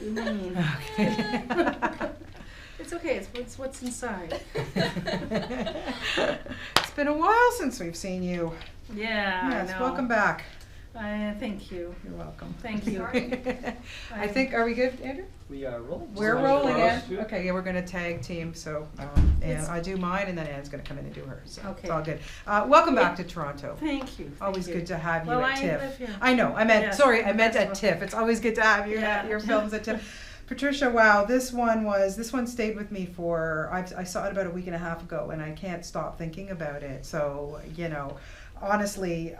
too mean. Okay. It's okay. It's what's inside. It's been a while since we've seen you. Yeah, Yes, I know. welcome back. Thank you. You're welcome. Thank you. I think, are we good, Andrew? We are rolling. We're Just rolling for us in. two. Okay, yeah, we're gonna tag team, so, and It's- I do mine, and then Anne's gonna come in and do hers, so it's Okay. all good. Welcome back to Toronto. Thank you. Always good to have you Well, at I TIFF. live here. I know, I meant, Yes, sorry, I meant that's at what- TIFF. It's always good to have you at Yeah. your films at TIFF. Patricia, wow, this one stayed with me for, I saw it about a week and a half ago, and I can't stop thinking about it. So, you know, honestly,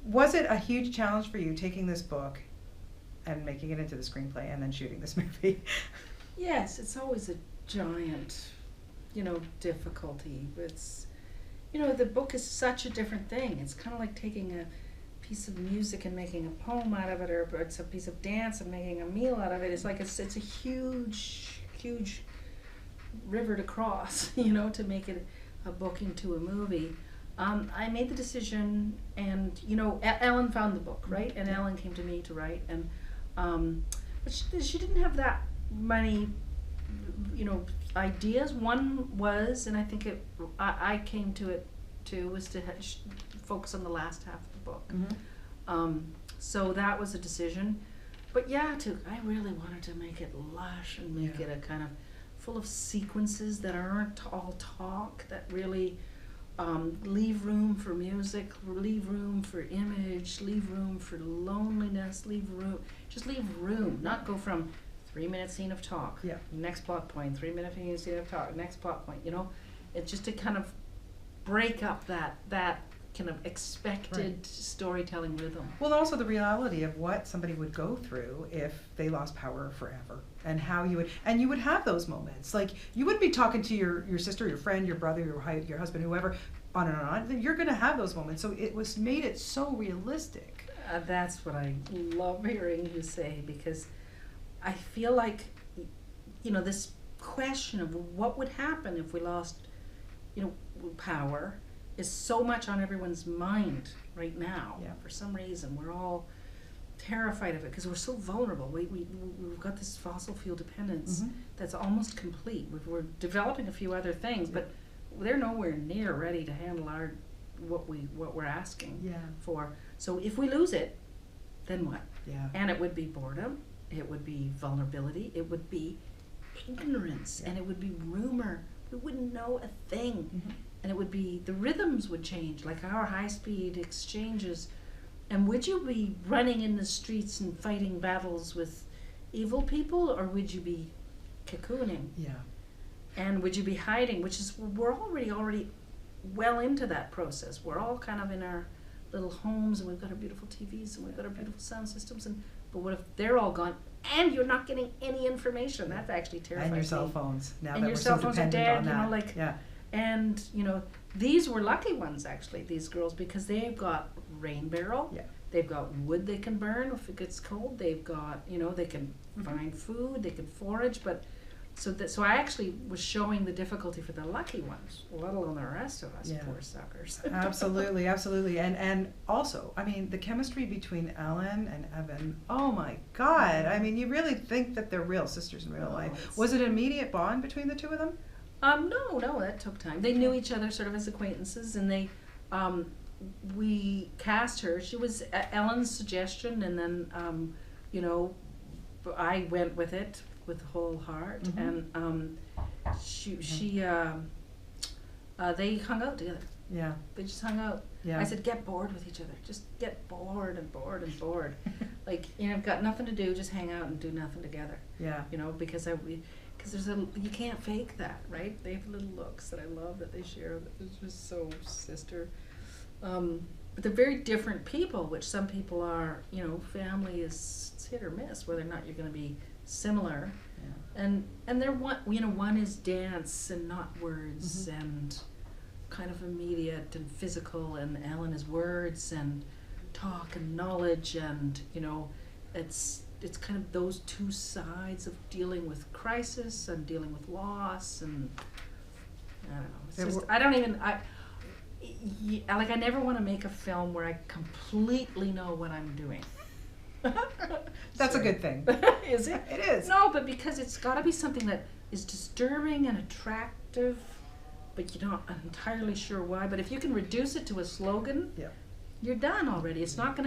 was it a huge challenge for you taking this book and making it into the screenplay and then shooting this movie? Yes, it's always a giant, difficulty. It's, the book is such a different thing. It's kind of like taking a piece of music and making a poem out of it, or it's a piece of dance and making a meal out of it. It's like it's a huge, huge river to cross, to make it a book into a movie. I made the decision, and Ellen found the book, right? And Ellen came to me to write, and but she didn't have that many, ideas. One was, and I think I came to it too, was to focus on the last half of the book. Mm-hmm. So that was a decision. But yeah, I really wanted to make it lush and make it a kind of full of sequences that aren't all talk, that really leave room for music, leave room for image, leave room for loneliness, leave room, not go from 3-minute scene of talk, next plot point, 3-minute scene of talk, next plot point, it's just to kind of break up that kind of expected storytelling rhythm. Well, also the reality of what somebody would go through if they lost power forever, and how you would have those moments. Like, you wouldn't be talking to your sister, your friend, your brother, your husband, whoever, on and on. You're going to have those moments. So it made it so realistic. That's what I love hearing you say, because I feel like, this question of what would happen if we lost, power is so much on everyone's mind right now. Yeah. For some reason, we're all terrified of it because we're so vulnerable. We've got this fossil fuel dependence that's almost complete. We're developing a few other things, but they're nowhere near ready to handle what we're asking for. So if we lose it, then what? Yeah. And it would be boredom, it would be vulnerability, it would be ignorance, and it would be rumor. We wouldn't know a thing. Mm-hmm. And it would be, the rhythms would change, like our high-speed exchanges. And would you be running in the streets and fighting battles with evil people, or would you be cocooning? Yeah. And would you be hiding? We're already well into that process. We're all kind of in our little homes, and we've got our beautiful TVs, and we've got our beautiful sound systems. But what if they're all gone, and you're not getting any information? That's actually terrifying. And your cell phones, now And that your we're cell so phones are dependent dead, on that. yeah. And, these were lucky ones, actually, these girls, because they've got rain barrel. Yeah. They've got wood they can burn if it gets cold. They've got, they can find food, they can forage. But so I actually was showing the difficulty for the lucky ones, let alone the rest of us, poor suckers. Absolutely, absolutely. And also, I mean, the chemistry between Ellen and Evan, oh my God. I mean, you really think that they're real sisters in real life. Was it an immediate bond between the two of them? No, that took time. They knew each other sort of as acquaintances, and they, we cast her. She was Ellen's suggestion, and then, I went with it with the whole heart, and they hung out together. Yeah. They just hung out. Yeah. I said, get bored with each other. Just get bored and bored and bored. Like, I've got nothing to do. Just hang out and do nothing together. Yeah. Because you can't fake that, right? They have little looks that I love that they share. That is just so sister. But they're very different people, which some people are. Family is hit or miss whether or not you're going to be similar. Yeah. And they're one is dance and not words, and kind of immediate and physical, and Ellen is words and talk and knowledge, and it's kind of those two sides of dealing with crisis and dealing with loss, and I don't know. It's just, I never want to make a film where I completely know what I'm doing. That's a good thing. Is it? It is. No, but because it's got to be something that is disturbing and attractive, but you're not entirely sure why. But if you can reduce it to a slogan, Yeah. you're done already. It's not going